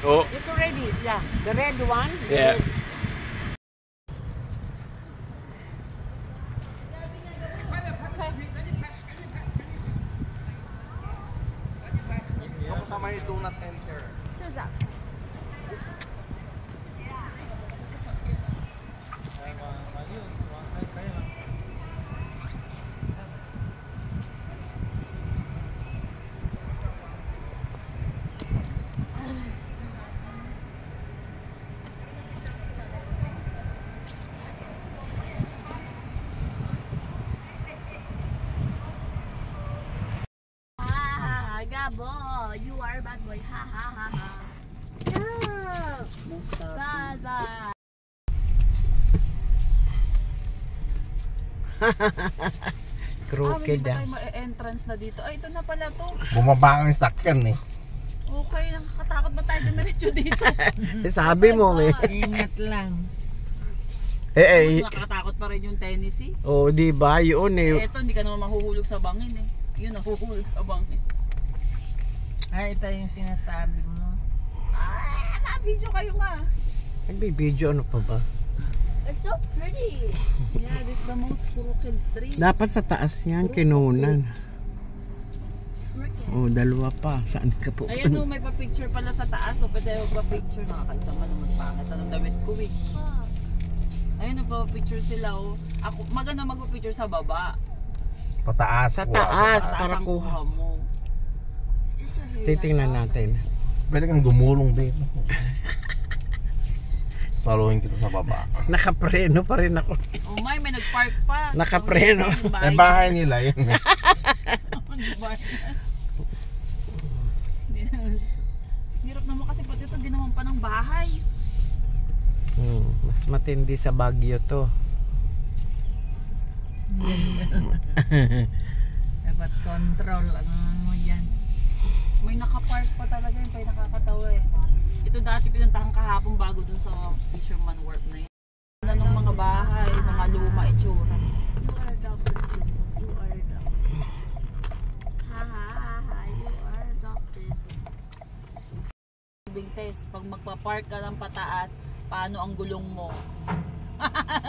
Oh. It's already, yeah. The red one. Yeah. May do not enter. Gabo, you are bad boy. Ha ha ha ha. No. Bad bad. Crooked ah. May entrance na dito. Ay, ito na pala to. Bumaba ang sakyan eh. Okay, nakakatakot ba tayo dumiretso dito? Sabi mo eh. Ingat lang. Nakakatakot pa rin yung Tennessee. Oh, di ba? Yun eh. Ito, hindi ka naman mahuhulog sa bangin eh. Yun, nahuhulog sa bangin. Ay, ito yung sinasabi mo. Ah, na-video kayo ma. Nagbibideo, ano pa ba? It's so pretty. Yeah, this is the most crooked street. Dapat sa taas yan, kinunan. Oh, dalawa pa. Saan ka po? Ayan o, may pa-picture pala sa taas. O, pwede yung pa-picture. Nakakaisa ka naman pangit. Anong damit ko eh. Ayun, pa-picture sila o. Ako, maganda magpa-picture sa baba. Pataas. Sa taas, para ang kuha mo. Titingnan natin. Pwede kang gumulong dito. Saluhin kita sa baba. Nakapreno pa rin ako. Oh may nag-park pa. Nakapreno. Eh bahay nila yun. Hirap naman kasi pati ito ginawan pa ng bahay. Mas matindi sa Baguio to. Dapat control ang mo dyan. May nakapark pa talaga yun, pa nakakatawa eh. Ito dati pinuntahan kahapon bago dun sa Fisherman Wharf na yun. Ano ng mga bahay, mga luma itsura. You are adopted. You are adopted. Ha ha ha ha. You are adopted. Big test, pag magpa-park ka ng pataas, paano ang gulong mo?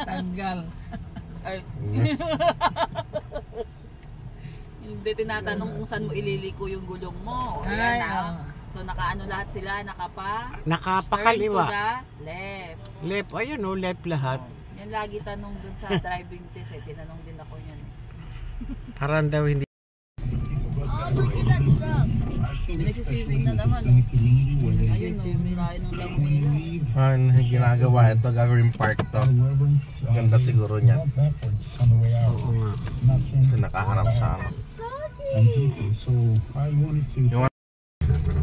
Tanggal. Ay. Hindi tinatanong kung saan mo ililiko yung gulong mo. Ayan na. So nakaano lahat sila, nakapakaliwa. Turn to the left. Left, ayun o, left lahat. Yan lagi tanong dun sa driving test eh. Tinanong din ako yan. Parang daw hindi. Oh, look at that duck. Nagsiswimming na naman. Oh. Ayun o, mirahin ng lamok nila. Ano ginagawa ito? Gagawin park to. Ganda siguro niyan. Oo nga. Kasi nakaharap sa ano. Yung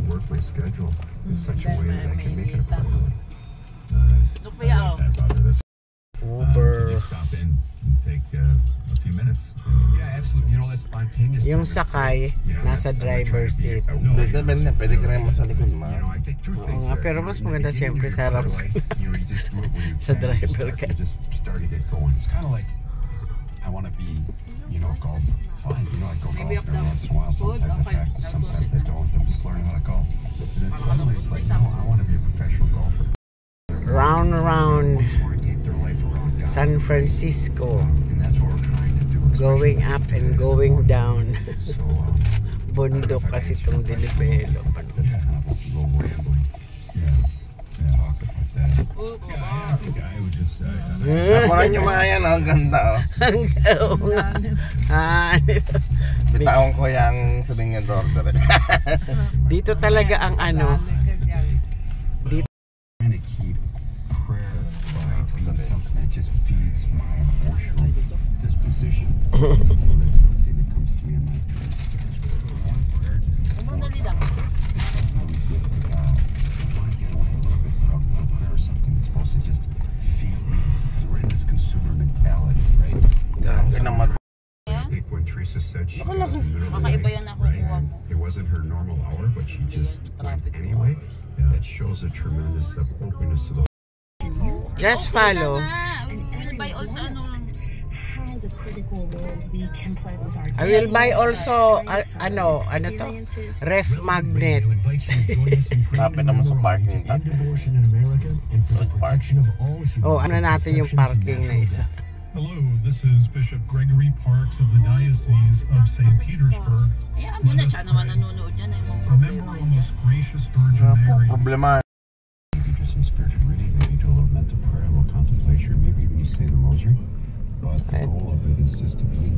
work my schedule in such a way that I can make it appropriately. Look pa yan. Uber. Stop in and take a few minutes. Yeah, absolutely. You know, that's spontaneous. Yung sakay, nasa driver seat. Pwede ka rin sa likod mo. You know, I take two Oo things. nga, pero mas maganda siyempre sa harap. Sa driver ka. Just start to get going. It's kind of like I want to be, you know, golf. Fine, you know, I go golf every once in a while. Sometimes I practice, sometimes I don't. I'm just learning how to golf. And then suddenly it's like, no, I want to be a professional golfer. Round San Francisco. And that's what we're trying to do. Going up and going down. Bundok kasi itong Dilipelo. Yeah, a little rambling. Yeah, talk about that. Yeah, I think I would just Ako rin yung mga yan, ang ganda oh. Bitaon ko yung sabihin niya order. Dito talaga ang ano. Dito. Trying to keep prayer by being something that just feeds my emotional disposition. That's something that comes to me in my one prayer today. I want to get away a little bit from prayer, something that's supposed to just feed me. Because we're in this consumer mentality, right? I think when Teresa said she got in the middle of the night, right? It wasn't her normal hour, but she just went anyway. That shows a tremendous openness to the. Just follow. We'll buy also ano, I will buy also ano to? Ref magnet. Lapit naman sa parking dati. Oh, ano natin yung parking na isa. Hello, this is Bishop Gregory Parks of the Diocese of St. Petersburg. Ayan mo na, siya naman nanonood yan. Ay mong Remember problema. our most gracious Virgin Mary. Problema. Maybe just some spiritual reading, maybe do a little mental prayer, a little contemplation, maybe even you say the rosary. But the goal of it is just to be